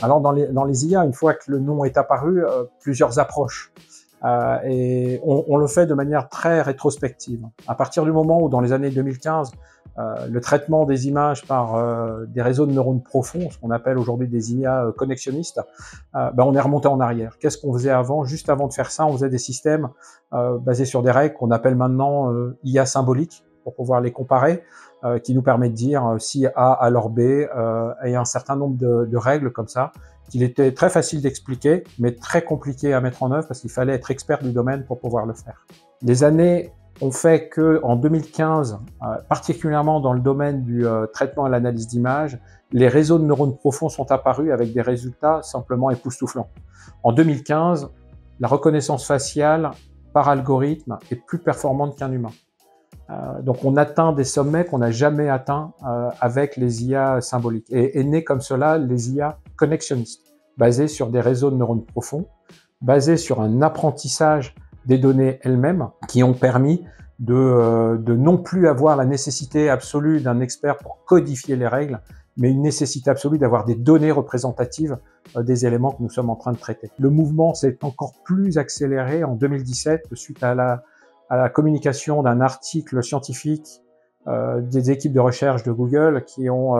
Alors dans les IA, une fois que le nom est apparu, plusieurs approches. Et on le fait de manière très rétrospective. À partir du moment où, dans les années 2015, le traitement des images par des réseaux de neurones profonds, ce qu'on appelle aujourd'hui des IA connexionnistes, on est remonté en arrière. Qu'est-ce qu'on faisait avant? Juste avant de faire ça, on faisait des systèmes basés sur des règles qu'on appelle maintenant IA symboliques, pour pouvoir les comparer, qui nous permet de dire si A alors B, et un certain nombre de règles comme ça, qu'il était très facile d'expliquer, mais très compliqué à mettre en œuvre parce qu'il fallait être expert du domaine pour pouvoir le faire. Les années ont fait que, en 2015, particulièrement dans le domaine du traitement et l'analyse d'images, les réseaux de neurones profonds sont apparus avec des résultats simplement époustouflants. En 2015, la reconnaissance faciale par algorithme est plus performante qu'un humain. Donc on atteint des sommets qu'on n'a jamais atteints avec les IA symboliques. Et est né comme cela les IA connexionnistes, basées sur des réseaux de neurones profonds, basés sur un apprentissage des données elles-mêmes, qui ont permis de non plus avoir la nécessité absolue d'un expert pour codifier les règles, mais une nécessité absolue d'avoir des données représentatives des éléments que nous sommes en train de traiter. Le mouvement s'est encore plus accéléré en 2017 suite à la communication d'un article scientifique des équipes de recherche de Google qui ont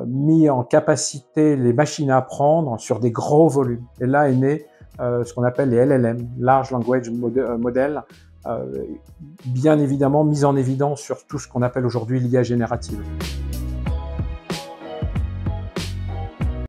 mis en capacité les machines à apprendre sur des gros volumes. Et là est né ce qu'on appelle les LLM, Large Language Model, bien évidemment mis en évidence sur tout ce qu'on appelle aujourd'hui l'IA générative.